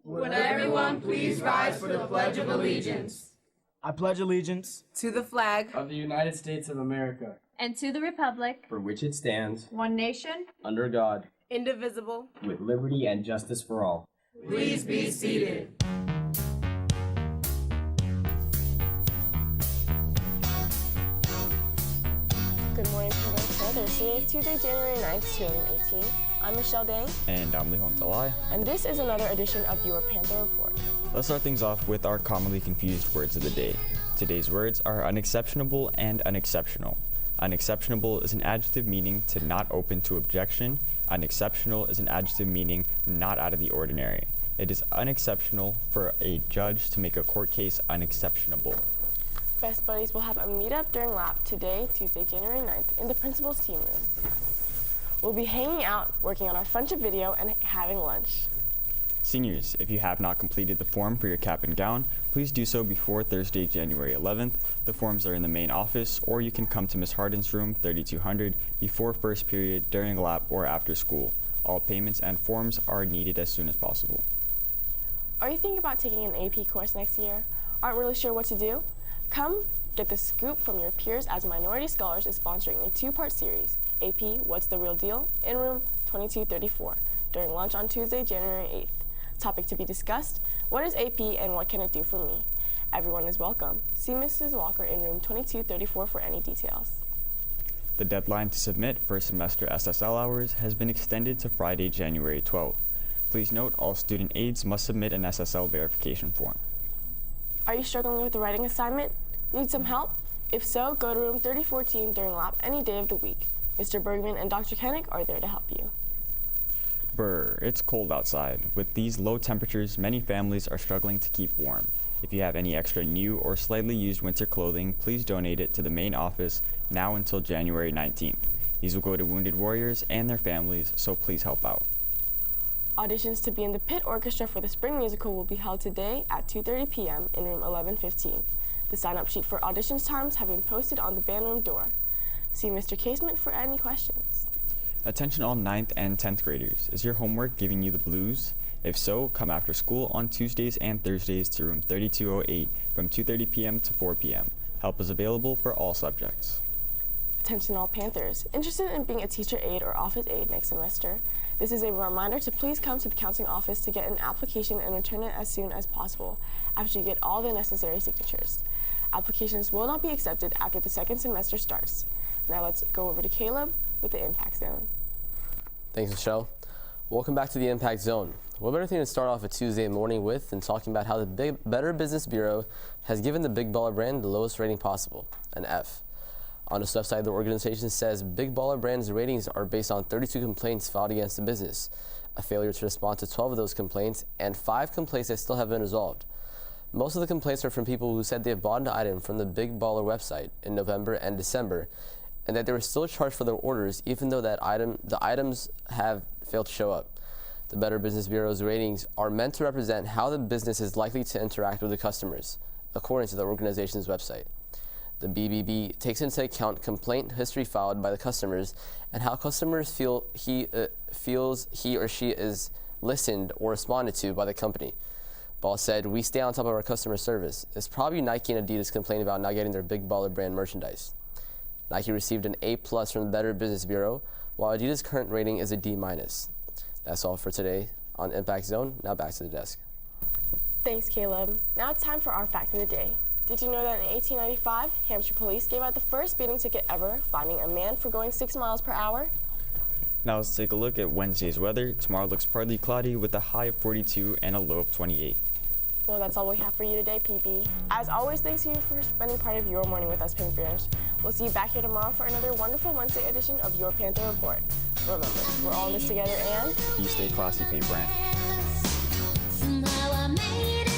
Would everyone please rise for the Pledge of Allegiance? I pledge allegiance to the flag of the United States of America, and to the republic for which it stands, one nation, under God, indivisible, with liberty and justice for all. Please be seated. Good morning, Panther. Today is Tuesday, January 9th, 2018. I'm Michelle Dang. And I'm Lihon Talai. And this is another edition of your Panther Report. Let's start things off with our commonly confused words of the day. Today's words are unexceptionable and unexceptional. Unexceptionable is an adjective meaning to not open to objection. Unexceptional is an adjective meaning not out of the ordinary. It is unexceptional for a judge to make a court case unexceptionable. Best Buddies will have a meetup during lab today, Tuesday, January 9th, in the principal's team room. We'll be hanging out, working on our friendship video, and having lunch. Seniors, if you have not completed the form for your cap and gown, please do so before Thursday, January 11th. The forms are in the main office, or you can come to Ms. Harden's room, 3200, before first period, during lab, or after school. All payments and forms are needed as soon as possible. Are you thinking about taking an AP course next year? Aren't really sure what to do? Come get the scoop from your peers as Minority Scholars is sponsoring a two-part series, AP What's the Real Deal, in room 2234, during lunch on Tuesday, January 8th. Topic to be discussed, what is AP and what can it do for me? Everyone is welcome. See Mrs. Walker in room 2234 for any details. The deadline to submit first semester SSL hours has been extended to Friday, January 12th. Please note all student aides must submit an SSL verification form. Are you struggling with the writing assignment? Need some help? If so, go to room 3014 during lab any day of the week. Mr. Bergman and Dr. Koenig are there to help you. Brr, it's cold outside. With these low temperatures, many families are struggling to keep warm. If you have any extra new or slightly used winter clothing, please donate it to the main office now until January 19th. These will go to wounded warriors and their families, so please help out. Auditions to be in the pit orchestra for the spring musical will be held today at 2:30 p.m. in room 1115. The sign-up sheet for auditions times have been posted on the band room door. See Mr. Casement for any questions. Attention all 9th and 10th graders. Is your homework giving you the blues? If so, come after school on Tuesdays and Thursdays to room 3208 from 2:30 p.m. to 4 p.m. Help is available for all subjects. Attention all Panthers. Interested in being a teacher aide or office aide next semester? This is a reminder to please come to the counseling office to get an application and return it as soon as possible after you get all the necessary signatures. Applications will not be accepted after the second semester starts. Now let's go over to Caleb with the Impact Zone. Thanks, Michelle. Welcome back to the Impact Zone. What better thing to start off a Tuesday morning with than talking about how the Better Business Bureau has given the Big Baller brand the lowest rating possible, an F. On the left side, the organization says Big Baller brand's ratings are based on 32 complaints filed against the business, a failure to respond to 12 of those complaints, and 5 complaints that still have been resolved. Most of the complaints are from people who said they have bought an item from the Big Baller website in November and December, and that they were still charged for their orders even though the items have failed to show up. The Better Business Bureau's ratings are meant to represent how the business is likely to interact with the customers, according to the organization's website. The BBB takes into account complaint history filed by the customers and how customers feels he or she is listened or responded to by the company. Ball said, "We stay on top of our customer service." It's probably Nike and Adidas complaining about not getting their Big Baller brand merchandise. Nike received an A+ from the Better Business Bureau, while Adidas' current rating is a D-. That's all for today on Impact Zone. Now back to the desk. Thanks, Caleb. Now it's time for our fact of the day. Did you know that in 1895, Hampshire police gave out the first speeding ticket ever, finding a man for going 6 miles per hour? Now let's take a look at Wednesday's weather. Tomorrow looks partly cloudy with a high of 42 and a low of 28. Well, that's all we have for you today, PB. As always, thanks to you for spending part of your morning with us, Pink Bears. We'll see you back here tomorrow for another wonderful Wednesday edition of Your Panther Report. Remember, we're all in this together and... You stay classy, Paint Brand. Somehow I made it.